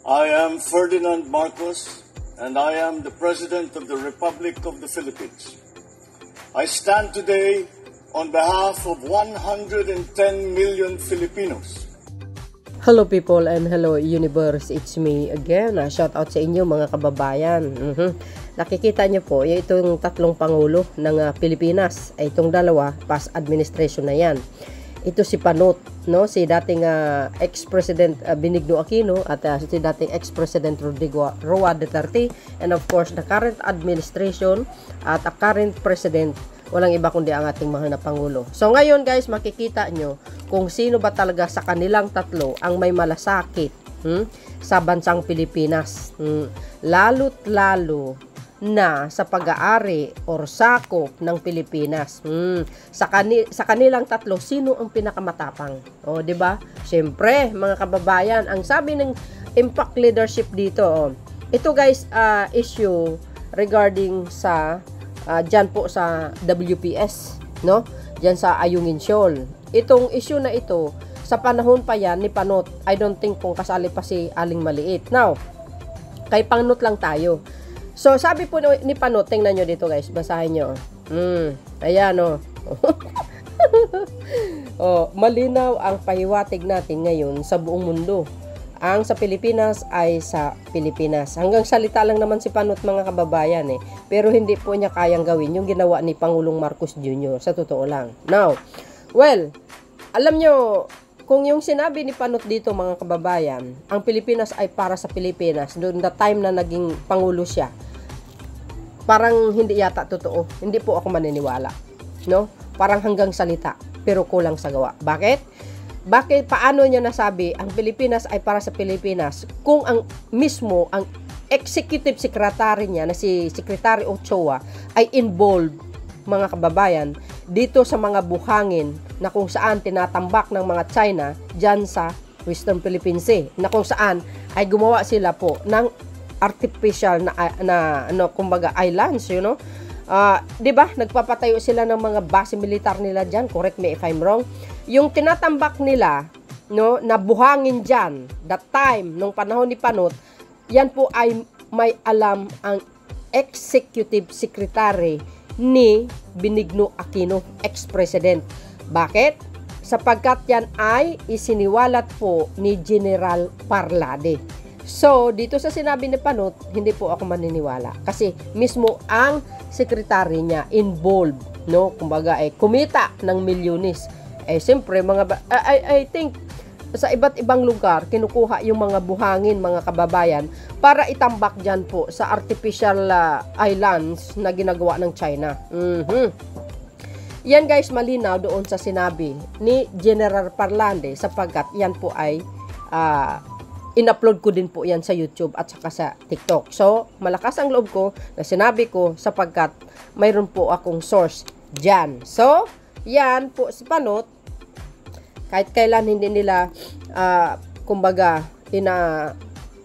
I am Ferdinand Marcos, and I am the President of the Republic of the Philippines. I stand today on behalf of 110 million Filipinos. Hello people and hello universe, it's me again. Shout out sa inyo mga kababayan. Nakikita niyo po, itong tatlong pangulo ng Pilipinas, ay itong dalawa, past administration na yan. Ito si Panot, no? Si dating ex-president Benigno Aquino at si dating ex-president Rodrigo Roa Duterte, and of course the current administration at a current president, walang iba kundi ang ating mahal na pangulo. So ngayon guys, makikita nyo kung sino ba talaga sa kanilang tatlo ang may malasakit sa bansang Pilipinas, lalo't lalo na sa pag-aari or sakop ng Pilipinas. Sa kanilang tatlo, sino ang pinakamatapang? O, di ba? Siyempre, mga kababayan, ang sabi ng impact leadership dito, ito guys, issue regarding sa dyan po sa WPS, no? Dyan sa Ayungin Shoal. Itong issue na ito, sa panahon pa yan ni Panot, I don't think kung kasali pa si Aling Maliit. Now, kay Panot lang tayo. So, sabi po ni Panot, tingnan nyo dito guys, basahin nyo. Ayan o. Malinaw ang pahiwatig natin ngayon sa buong mundo. Ang sa Pilipinas ay sa Pilipinas. Hanggang salita lang naman si Panot mga kababayan pero hindi po niya kayang gawin yung ginawa ni Pangulong Marcos Jr. sa totoo lang. Now, well, alam nyo, kung yung sinabi ni Panot dito mga kababayan, ang Pilipinas ay para sa Pilipinas, doon the time na naging Pangulo siya, parang hindi yata totoo. Hindi po ako maniniwala. No? Parang hanggang salita, pero kulang sa gawa. Bakit? Paano niya nasabi ang Pilipinas ay para sa Pilipinas kung ang mismo, ang executive secretary niya na si Secretary Ochoa ay involved mga kababayan dito sa mga buhangin na kung saan tinatambak ng mga China dyan sa Western Philippine Sea, na kung saan ay gumawa sila po ng artificial na kumbaga islands, you know. 'Di ba? Nagpapatayo sila ng mga base militar nila diyan, correct me if I'm wrong. Yung tinatambak nila, no, na buhangin diyan, that time nung panahon ni Panot, yan po ay may alam ang executive secretary ni Benigno Aquino, ex-president. Bakit? Sapagkat yan ay isiniwalat po ni General Parlade. So, dito sa sinabi ni Panot, hindi po ako maniniwala. Kasi mismo ang sekretary niya involved, no? Kumbaga, kumita ng milyones. Siyempre, I think, sa iba't ibang lugar, kinukuha yung mga buhangin, mga kababayan, para itambak dyan po sa artificial islands na ginagawa ng China. Yan guys, malinaw doon sa sinabi ni General Parlade, sapagkat yan po ay in-upload ko din po yan sa YouTube at saka sa TikTok. So, malakas ang loob ko na sinabi ko sapagkat mayroon po akong source dyan. So, yan po si Panot, kahit kailan hindi nila kumbaga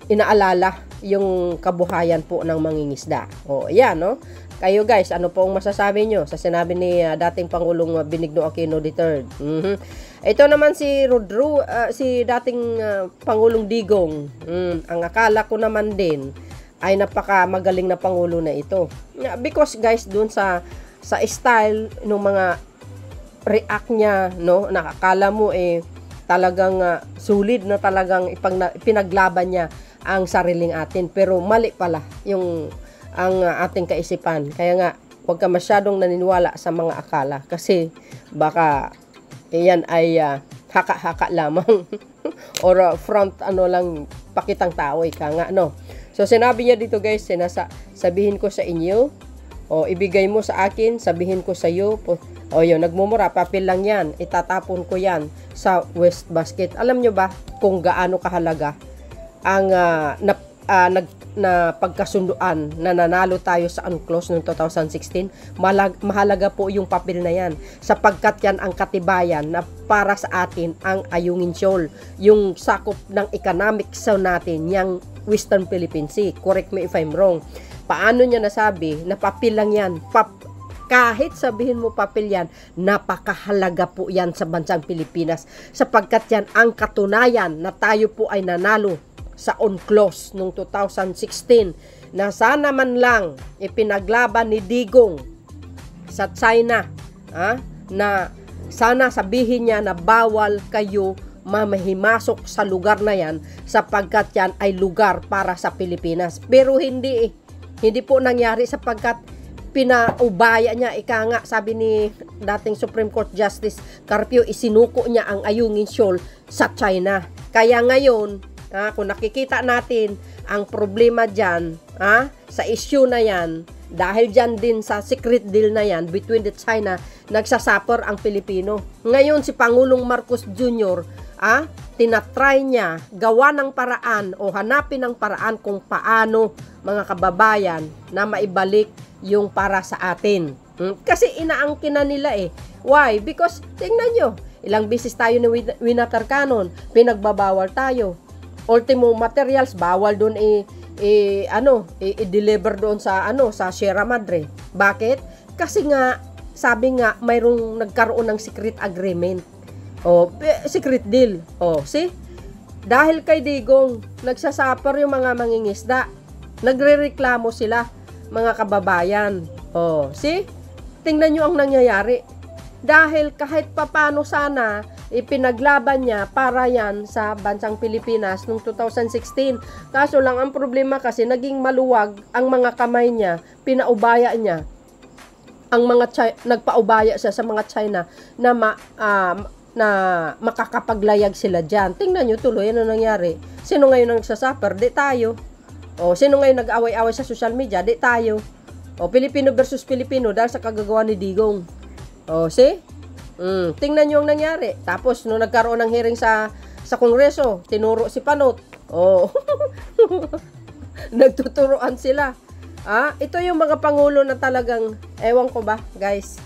inaalala yung kabuhayan po ng mangingisda. O yan, no? Kayo guys, ano po ang masasabi nyo sa sinabi ni dating Pangulong Benigno Aquino III? Ito naman si si dating Pangulong Digong. Ang akala ko naman din ay napaka magaling na Pangulo na ito. Because guys, dun sa style ng mga react niya, no, nakakala mo talagang solid na talagang pinaglaban niya ang sariling atin, pero mali pala yung ang ating kaisipan. Kaya nga, huwag ka masyadong naniniwala sa mga akala kasi baka yan ay haka-haka lamang or front lang pakitang tao ka nga, no. So sinabi niya dito guys, sabihin ko sa inyo, o ibigay mo sa akin, sabihin ko sa iyo. O yun, nagmumura, papel lang yan, itatapon ko yan sa waste basket. Alam nyo ba kung gaano kahalaga ang na pagkasunduan na nanalo tayo sa UNCLOS noong 2016? Mahalaga po yung papel na yan, sapagkat yan ang katibayan na para sa atin ang Ayungin Shoal, yung sakop ng economic zone natin, yung Western Philippine Sea. Correct me if I'm wrong. Paano niya nasabi na papel lang yan? Kahit sabihin mo papel yan, napakahalaga po yan sa bansang Pilipinas, sapagkat yan ang katunayan na tayo po ay nanalo sa UNCLOS noong 2016 na sana man lang ipinaglaban ni Digong sa China, na sana sabihin niya na bawal kayo mamahimasok sa lugar na yan sapagkat yan ay lugar para sa Pilipinas. Pero hindi hindi po nangyari sapagkat pinaubaya niya, ika nga, sabi ni dating Supreme Court Justice Carpio, isinuko niya ang Ayungin Shoal sa China. Kaya ngayon, kung nakikita natin ang problema dyan, sa issue na yan, dahil dyan din sa secret deal na yan between the China, nagsasuffer ang Pilipino. Ngayon si Pangulong Marcos Jr., tinatry niya gawa ng paraan o hanapin ng paraan kung paano, mga kababayan, na maibalik yung para sa atin. Kasi inaangkin na nila Why? Because tingnan nyo, ilang beses tayo ni winatarkanon, pinagbabawal tayo. Ultimo materials, bawal doon i-deliver doon sa sa Sierra Madre. Bakit? Kasi nga sabi nga mayroong nagkaroon ng secret agreement. Secret deal. See? Dahil kay Digong, nagsasuffer yung mga mangingisda. Nagrereklamo sila, mga kababayan. See? Tingnan nyo ang nangyayari. Dahil kahit papano sana, ipinaglaban niya para yan sa bansang Pilipinas noong 2016. Kaso lang ang problema kasi naging maluwag ang mga kamay niya, pinaubaya niya. Nagpaubaya siya sa mga China na makakapaglayag sila dyan. Tingnan nyo tuloy, ano nangyari? Sino ngayon nagsasuffer? Di tayo. Sino ngayon nag-away-away sa social media? Di tayo. Pilipino versus Pilipino dahil sa kagagawa ni Digong. See? Tingnan nyo ang nangyari. Tapos, nung nagkaroon ng hearing sa Kongreso, tinuro si Panot. Nagtuturoan sila. Ito yung mga pangulo na talagang, ewan ko ba, guys,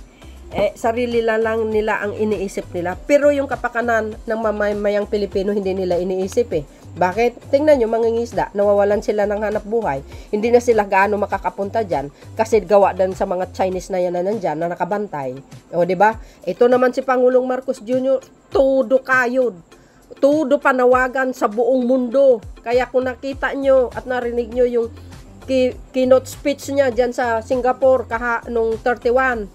sarili lang nila ang iniisip nila. Pero yung kapakanan ng mamamayang Pilipino, hindi nila iniisip Bakit? Tingnan nyo, mangingisda, nawawalan sila ng hanap buhay. Hindi na sila gaano makakapunta dyan kasi gawa din sa mga Chinese na yan na nandyan na nakabantay. Diba? Ito naman si Pangulong Marcos Jr., todo kayod. Todo panawagan sa buong mundo. Kaya kung nakita nyo at narinig nyo yung keynote speech niya dyan sa Singapore nung 31,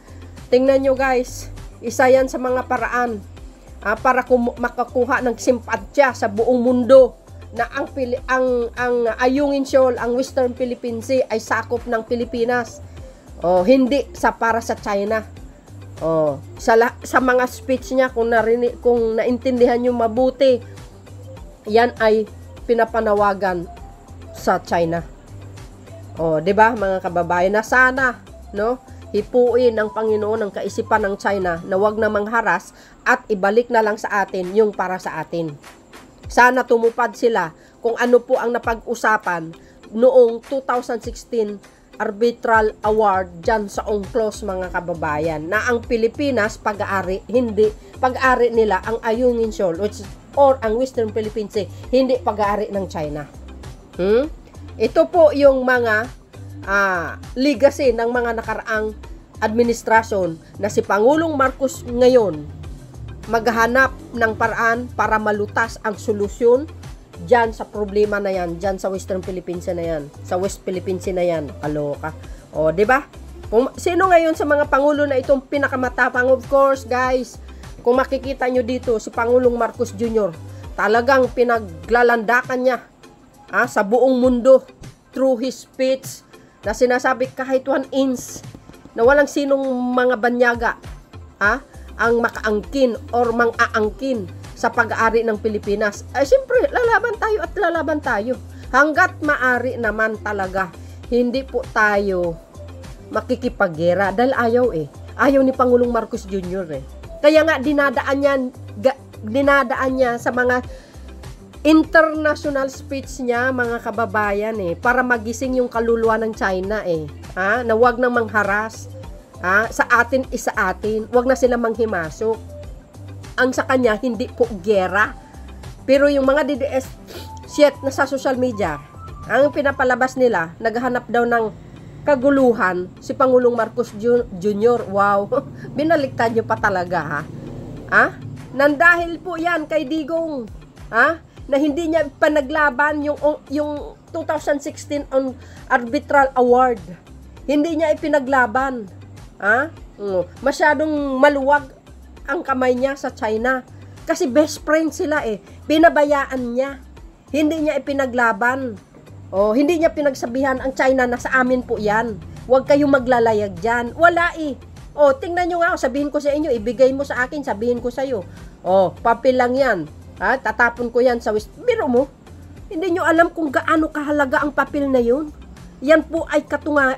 tingnan nyo guys, isa yan sa mga paraan para makakuha ng simpatsya sa buong mundo na ang Ayungin Shoal, ang Western Philippine Sea ay sakop ng Pilipinas. Hindi para sa China. Sa mga speech niya, kung naintindihan niyo mabuti, yan ay pinapanawagan sa China. 'Di ba, mga kababayan, na sana, hipuin ng Panginoon ang kaisipan ng China na wag na mangharas at ibalik na lang sa atin yung para sa atin. Sana tumupad sila kung ano po ang napag-usapan noong 2016 Arbitral Award dyan sa UNCLOS, mga kababayan, na ang Pilipinas pag-aari nila ang Ayungin Shoal or ang Western Philippine Sea, hindi pag-aari ng China. Ito po yung mga legacy ng mga nakaraang administrasyon na si Pangulong Marcos ngayon maghanap ng paraan para malutas ang solusyon dyan sa problema na yan, dyan sa Western Philippines na yan, sa West Philippines na yan. Kaloka. Diba? Kung sino ngayon sa mga pangulo na itong pinakamatapang, of course, guys, kung makikita nyo dito, si Pangulong Marcos Jr., talagang pinaglalandakan niya sa buong mundo through his speech na sinasabi kahit 1 inch na walang sinong mga banyaga ang makaangkin or mang-aangkin sa pag-aari ng Pilipinas. Siyempre, lalaban tayo at lalaban tayo. Hanggat maari naman talaga, hindi po tayo makikipaggera dahil ayaw ni Pangulong Marcos Jr. Kaya nga dinadaan niya sa mga international speech niya, mga kababayan, para magising yung kaluluwa ng China na wag nang mangharas. Sa atin, isa atin, wag na sila manghimasok. Ang sa kanya, hindi po gera. Pero yung mga DDS shit na sa social media, ang pinapalabas nila, naghahanap daw ng kaguluhan si Pangulong Marcos Jr. Wow, binaliktad nyo pa talaga, Nandahil po yan kay Digong. na hindi niya panaglaban yung 2016 on arbitral award. Hindi niya ipinaglaban. Masyadong maluwag ang kamay niya sa China. Kasi best friend sila eh. Binabayaan niya. Hindi niya ipinaglaban. Hindi niya pinagsabihan ang China na sa amin po yan. Huwag kayong maglalayag dyan. Wala eh. Tingnan nyo nga, sabihin ko sa inyo, ibigay mo sa akin, sabihin ko sa'yo. Papel lang yan. Tatapon ko yan sa biro mo. Hindi nyo alam kung gaano kahalaga ang papel na yun. Yan po ay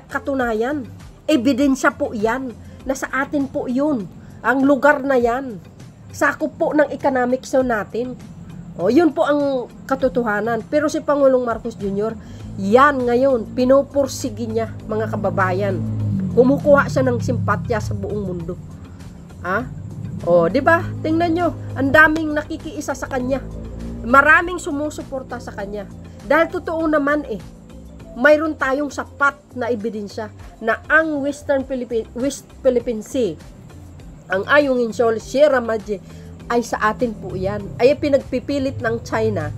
katunayan. Ebidensya po yan. Na sa atin po yun. Ang lugar na yan. Sakop po ng economics natin. Yun po ang katotohanan. Pero si Pangulong Marcos Jr., yan ngayon, pinupursigi niya, mga kababayan. Kumukuha siya ng simpatya sa buong mundo. Di ba? Tingnan nyo, ang daming nakikiisa sa kanya. Maraming sumusuporta sa kanya. Dahil totoo naman mayroon tayong sapat na ebidensya na ang West Philippine Sea, ang Ayungin Shoal, Sierra Madre, ay sa atin po yan. Ay pinagpipilit ng China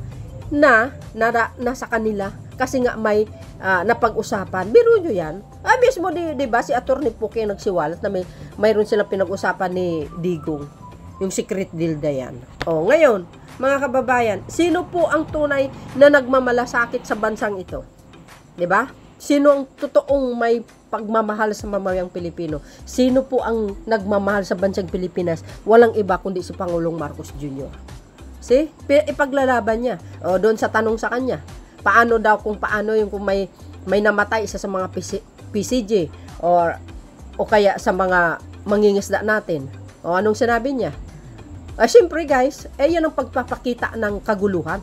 na nasa kanila kasi nga may napag-usapan. Biro nyo yan. Mismo di ba si Atty. Puke nagsiwalat na mayroon silang pinag-usapan ni Digong. Yung secret deal na yan. Ngayon, mga kababayan, sino po ang tunay na nagmamalasakit sa bansang ito? Di ba? Sino ang totoong may pagmamahal sa mamayang Pilipino? Sino po ang nagmamahal sa bansang Pilipinas? Walang iba kundi si Pangulong Marcos Jr. See? Ipaglalaban niya. Doon sa tanong sa kanya. Paano daw kung may namatay isa sa mga PCG o kaya sa mga mangingisda natin. Anong sinabi niya? Siyempre guys, yan ang pagpapakita ng kaguluhan.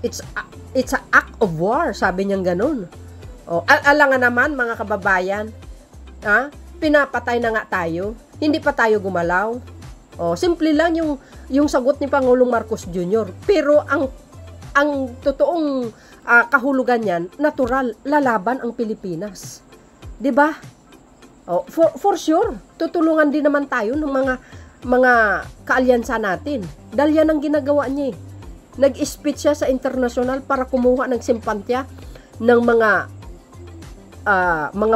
It's an act of war, sabi niyang ganun. Alangan naman mga kababayan, pinapatay na nga tayo, hindi pa tayo gumalaw. Simple lang yung sagot ni Pangulong Marcos Jr. Pero ang totoong kahulugan niyan, natural, lalaban ang Pilipinas. 'Di ba? For sure, tutulungan din naman tayo ng mga kaalyansa natin. Dahil yan ang ginagawa niya. Nag-speech siya sa international para kumuha ng simpatya ng mga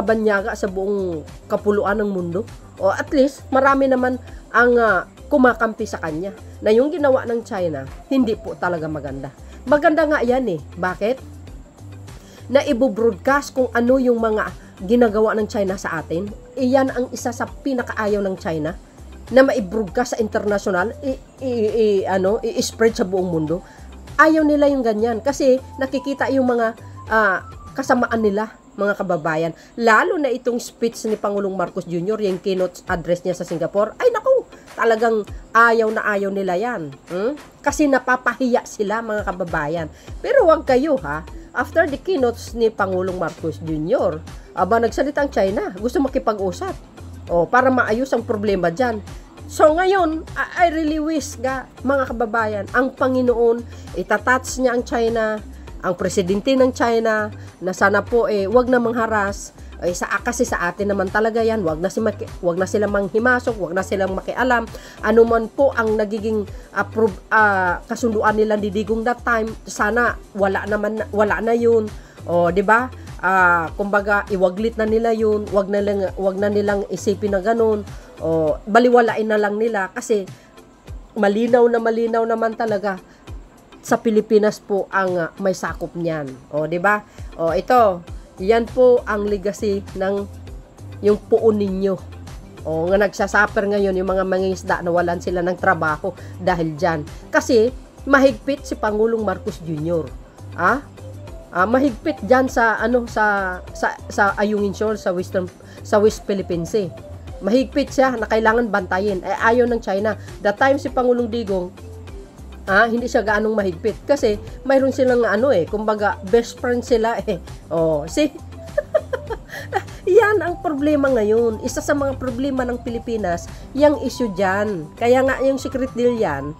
banyaga sa buong kapuluan ng mundo. At least, marami naman ang kumakampi sa kanya. Na yung ginawa ng China, hindi po talaga maganda. Maganda nga yan Bakit? Na ibo-broadcast kung ano yung mga ginagawa ng China sa atin. Iyan ang isa sa pinakaayaw ng China na mai-broadcast sa international, i-spread sa buong mundo. Ayaw nila yung ganyan kasi nakikita yung mga kasamaan nila, mga kababayan. Lalo na itong speech ni Pangulong Marcos Jr., yung keynote address niya sa Singapore. Ay naku, talagang ayaw na ayaw nila yan. Kasi napapahiya sila, mga kababayan. Pero wag kayo after the keynotes ni Pangulong Marcos Jr., nagsalita ang China, gusto makipag-usap. Para maayos ang problema dyan. So ngayon, I really wish mga kababayan, ang Panginoon, itatouch niya ang China, ang presidente ng China, na sana po wag na mangharas. Kasi sa atin naman talaga yan, wag na silang manghimasok, wag na silang makialam. Ano man po ang nagiging kasunduan nila ni Digong that time, sana wala na yun. Di ba? Kumbaga iwaglit na nila yun, wag na nilang isipin na ganun. Baliwalain na lang nila kasi malinaw naman talaga sa Pilipinas po ang may sakop niyan. Di ba? Ito, yan po ang legacy ng yung puon ninyo. Nga nagsasuffer ngayon yung mga mangingisda na walan sila ng trabaho dahil dyan. Kasi mahigpit si Pangulong Marcos Jr. Mahigpit dyan sa Ayungin Shoal, sa West Philippine Sea. Mahigpit siya na kailangan bantayin. Ayaw ng China. That time si Pangulong Digong, hindi siya gaanong mahigpit kasi mayroon silang kumbaga best friend sila see? Yan ang problema ngayon. Isa sa mga problema ng Pilipinas, yung issue dyan. Kaya nga yung secret deal yan,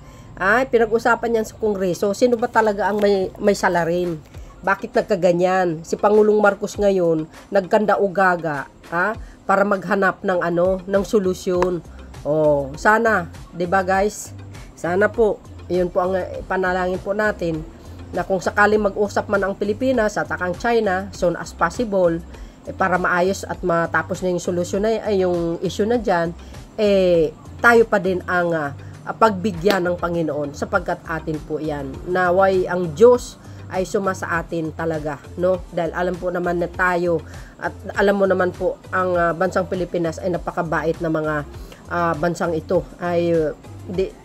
pinag-usapan yan sa Kongreso. Sino ba talaga ang may salarin? Bakit nagkaganyan? Si Pangulong Marcos ngayon, nagkanda-ugaga, para maghanap ng solusyon. Sana, 'di ba guys? Sana po Yun po ang panalangin po natin, na kung sakali mag-usap man ang Pilipinas at ang China soon as possible, para maayos at matapos na yung solusyon na yung issue na dyan, tayo pa din ang pagbigyan ng Panginoon, sapagkat atin po yan. Naway ang Diyos ay sumasa atin talaga, no? Dahil alam po naman na tayo, at alam mo naman po ang bansang Pilipinas ay napakabait na mga bansang ito. Ay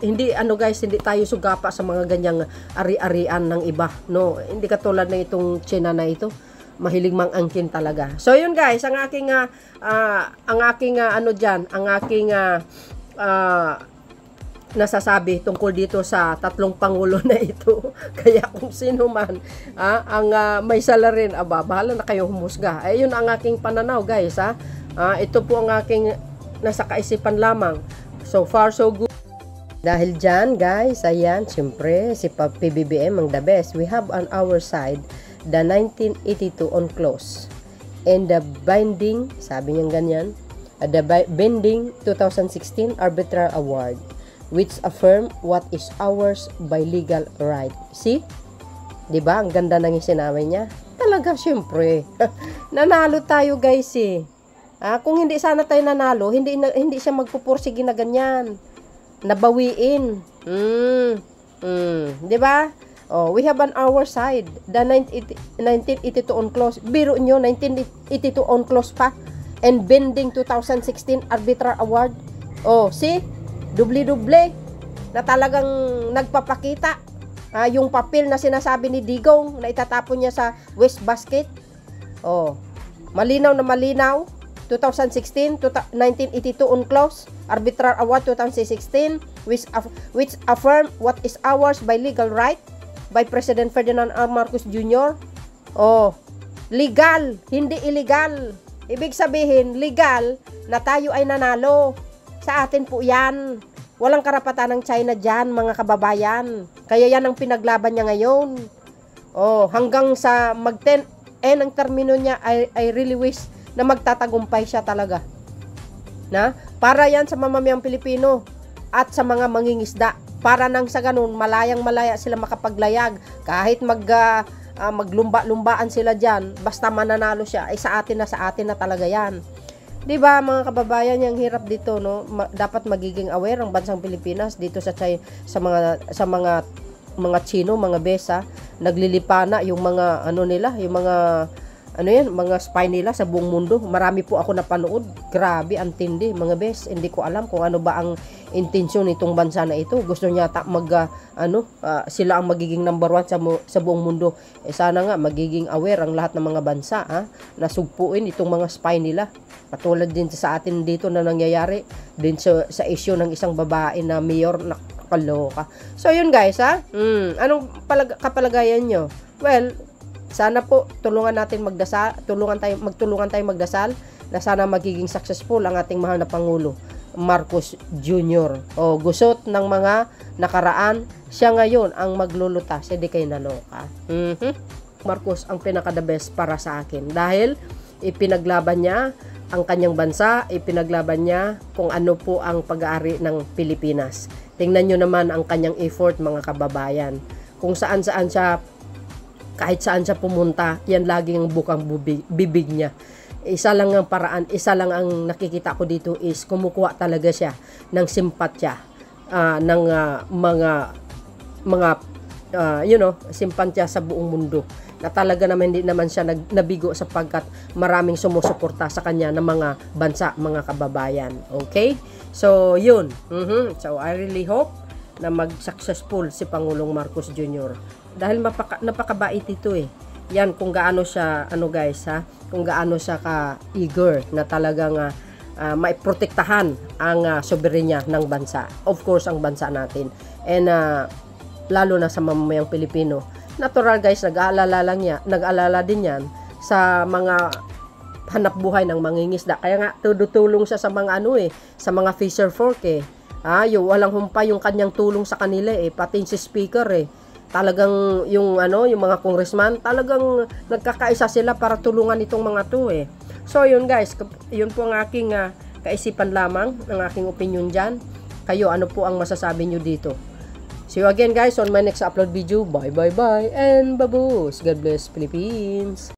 hindi ano guys, hindi tayo sugapa sa mga ganyang ari-arian ng iba, no? Hindi katulad ng itong China na ito, mahilig mangangkin talaga. So yun guys, ang aking ano diyan, ang aking nasasabi tungkol dito sa tatlong pangulo na ito. Kaya kung sino man ang may salarin, bahala na kayong humusga. Yun ang aking pananaw guys. Ito po ang aking nasa kaisipan lamang. So far so good. Dahil dyan guys, ayan, siyempre si PBBM ang the best. We have on our side the 1982 UNCLOS and the binding, sabi niya ganyan, the binding 2016 arbitral award, which affirm what is ours by legal right. See? Diba? Ang ganda ng sinabi niya. Talaga, syempre. Nanalo tayo, guys, eh. Kung hindi sana tayo nanalo, hindi siya magpupursige na ganyan. Nabawiin. Diba? Oh, we have on our side the 1982 UNCLOS. Biro nyo, 1982 UNCLOS pa. And bending 2016 arbitral award. Oh, see? Doble-doble na talagang nagpapakita yung papel na sinasabi ni Digong na itatapon niya sa waste basket. Oh, malinaw na malinaw. 2016 to 1982 UNCLOS arbitral award 2016 which affirm what is ours by legal right by President Ferdinand R. Marcos Jr. Oh, legal, hindi illegal. Ibig sabihin, legal na tayo ay nanalo. Sa atin po yan. Walang karapatan ng China dyan, mga kababayan. Kaya yan ang pinaglaban niya ngayon. Oh, hanggang sa mag-10 ang termino niya, I really wish na magtatagumpay siya talaga. Na? Para yan sa mamamayang Pilipino at sa mga mangingisda. Para nang sa ganun, malayang-malaya sila makapaglayag. Kahit maglumba-lumbaan sila dyan, basta mananalo siya, ay sa atin na talaga yan. Diba mga kababayan, yung hirap dito, no? Dapat magiging aware ang bansang Pilipinas dito sa mga Chino, mga besa, naglilipana yung mga mga spy nila sa buong mundo. Marami po ako napanood. Grabe, ang tindi, mga bes. Hindi ko alam kung ano ba ang intensyon nitong bansa na ito. Gusto niya sila ang magiging number 1 sa buong mundo. Sana nga magiging aware ang lahat ng mga bansa na sugpuin itong mga spy nila. Katulad din sa atin dito na nangyayari din sa issue ng isang babae na mayor na kaloka. So yun guys, anong kapalagayan nyo? Well, sana po magtulungan tayo magdasal na sana magiging successful ang ating mahal na Pangulo Marcos Jr. O gusot ng mga nakaraan, siya ngayon ang maglulutas, hindi kayo naloka. Marcos ang pinaka-the best para sa akin dahil ipinaglaban niya ang kanyang bansa, ipinaglaban niya kung ano po ang pag-aari ng Pilipinas. Tingnan nyo naman ang kanyang effort, mga kababayan. Kung saan-saan siya, kahit saan siya pumunta, yan laging ang bukang bibig niya. Isa lang ang paraan, isa lang ang nakikita ko dito is kumukuha talaga siya ng simpatya ng mga simpatya sa buong mundo. Na talaga naman hindi naman siya nabigo sapagkat maraming sumusuporta sa kanya ng mga bansa, mga kababayan. Okay? So, yun. So, I really hope na mag-successful si Pangulong Marcos Jr. Dahil napakabait ito eh. Yan kung gaano siya, kung gaano siya ka-eager na talagang maiprotektahan ang soberenya ng bansa. Of course, ang bansa natin. And lalo na sa mamamayang Pilipino. Natural guys, nag-aalala din yan sa mga hanap buhay ng mangingisda. Kaya nga, tutulong siya sa mga sa mga fisher folk eh. Walang humpay yung kanyang tulong sa kanila eh. Pati si speaker eh. Talagang yung mga congressman, talagang nagkakaisa sila para tulungan itong mga to eh. So yun guys, yun po ang aking kaisipan lamang, ang aking opinion dyan. Kayo, ano po ang masasabi nyo dito? See you again guys on my next upload video. Bye bye bye and babos. God bless Philippines.